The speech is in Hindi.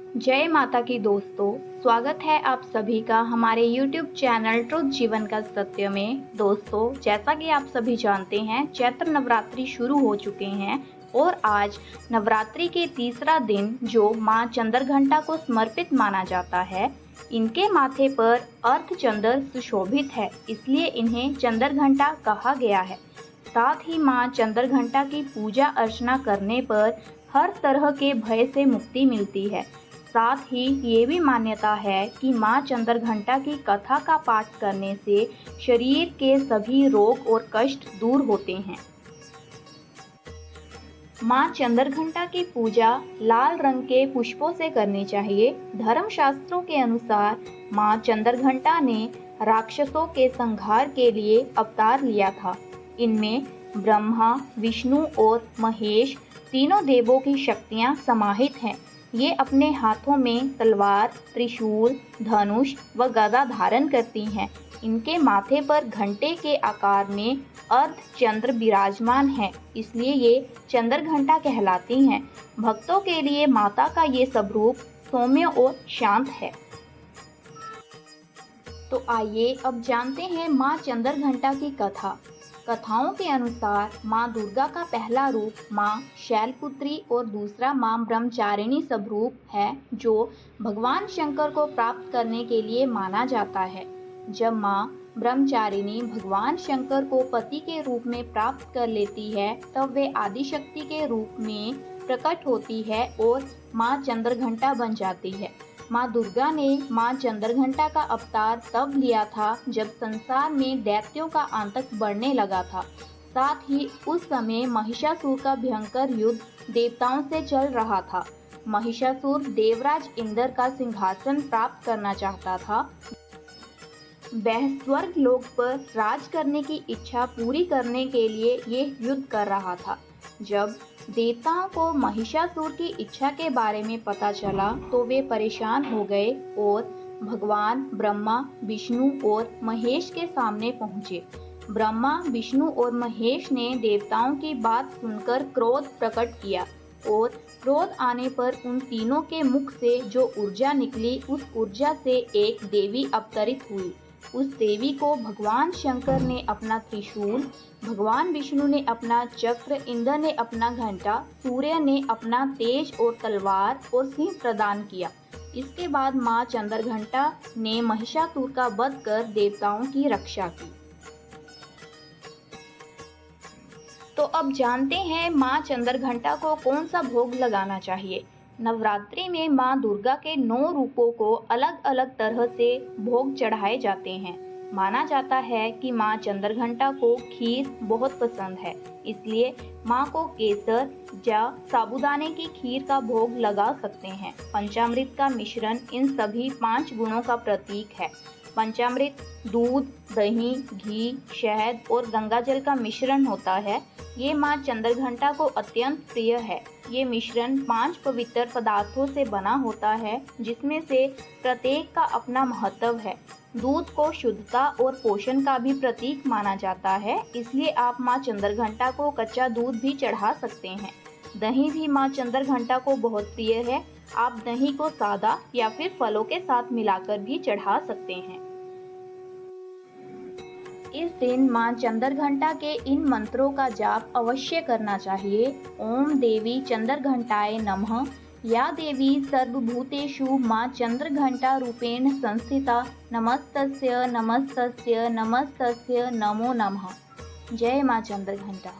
जय माता की दोस्तों, स्वागत है आप सभी का हमारे YouTube चैनल ट्रुथ जीवन का सत्य में। दोस्तों, जैसा कि आप सभी जानते हैं, चैत्र नवरात्रि शुरू हो चुके हैं और आज नवरात्रि के तीसरा दिन जो मां चंद्रघंटा को समर्पित माना जाता है। इनके माथे पर अर्धचंद्र सुशोभित है, इसलिए इन्हें चंद्रघंटा कहा गया है। साथ ही मां चंद्रघंटा की पूजा अर्चना करने पर हर तरह के भय से मुक्ति मिलती है। साथ ही ये भी मान्यता है कि मां चंद्रघंटा की कथा का पाठ करने से शरीर के सभी रोग और कष्ट दूर होते हैं। मां चंद्रघंटा की पूजा लाल रंग के पुष्पों से करनी चाहिए। धर्मशास्त्रों के अनुसार मां चंद्रघंटा ने राक्षसों के संहार के लिए अवतार लिया था। इनमें ब्रह्मा, विष्णु और महेश तीनों देवों की शक्तियां समाहित हैं। ये अपने हाथों में तलवार, त्रिशूल, धनुष व गदा धारण करती हैं। इनके माथे पर घंटे के आकार में अर्धचंद्र विराजमान है, इसलिए ये चंद्रघंटा कहलाती हैं। भक्तों के लिए माता का ये सब रूप सौम्य और शांत है। तो आइए अब जानते हैं मां चंद्रघंटा की कथा। कथाओं के अनुसार मां दुर्गा का पहला रूप मां शैलपुत्री और दूसरा मां ब्रह्मचारिणी स्वरूप है, जो भगवान शंकर को प्राप्त करने के लिए माना जाता है। जब मां ब्रह्मचारिणी भगवान शंकर को पति के रूप में प्राप्त कर लेती है, तब वे आदिशक्ति के रूप में प्रकट होती है और मां चंद्रघंटा बन जाती है। मां दुर्गा ने मां चंद्रघंटा का अवतार तब लिया था जब संसार में दैत्यों का आतंक बढ़ने लगा था। साथ ही उस समय महिषासुर का भयंकर युद्ध देवताओं से चल रहा था। महिषासुर देवराज इंद्र का सिंहासन प्राप्त करना चाहता था। वह स्वर्ग लोक पर राज करने की इच्छा पूरी करने के लिए ये युद्ध कर रहा था। जब देवताओं को महिषासुर की इच्छा के बारे में पता चला तो वे परेशान हो गए और भगवान ब्रह्मा, विष्णु और महेश के सामने पहुँचे। ब्रह्मा, विष्णु और महेश ने देवताओं की बात सुनकर क्रोध प्रकट किया और क्रोध आने पर उन तीनों के मुख से जो ऊर्जा निकली, उस ऊर्जा से एक देवी अवतरित हुई। उस देवी को भगवान शंकर ने अपना त्रिशूल, भगवान विष्णु ने अपना चक्र, इंद्र ने अपना घंटा, सूर्य ने अपना तेज और तलवार और सिंह प्रदान किया। इसके बाद मां चंद्रघंटा ने महिषासुर का वध कर देवताओं की रक्षा की। तो अब जानते हैं मां चंद्रघंटा को कौन सा भोग लगाना चाहिए। नवरात्रि में मां दुर्गा के 9 रूपों को अलग अलग तरह से भोग चढ़ाए जाते हैं। माना जाता है कि मां चंद्रघंटा को खीर बहुत पसंद है, इसलिए मां को केसर या साबूदाने की खीर का भोग लगा सकते हैं। पंचामृत का मिश्रण इन सभी 5 गुणों का प्रतीक है। पंचामृत दूध, दही, घी, शहद और गंगाजल का मिश्रण होता है। ये मां चंद्रघंटा को अत्यंत प्रिय है। ये मिश्रण 5 पवित्र पदार्थों से बना होता है, जिसमें से प्रत्येक का अपना महत्व है। दूध को शुद्धता और पोषण का भी प्रतीक माना जाता है, इसलिए आप मां चंद्रघंटा को कच्चा दूध भी चढ़ा सकते हैं। दही भी मां चंद्रघंटा को बहुत प्रिय है। आप दही को सादा या फिर फलों के साथ मिलाकर भी चढ़ा सकते हैं। इस दिन मां चंद्रघंटा के इन मंत्रों का जाप अवश्य करना चाहिए। ओम देवी चंद्रघंटाय नमः। या देवी सर्वभूतेषु मां चंद्रघंटा रूपेण संस्थिता। नमस्तस्य नमस्तस्य नमस्तस्य नमो नमः। जय मां चंद्रघंटा।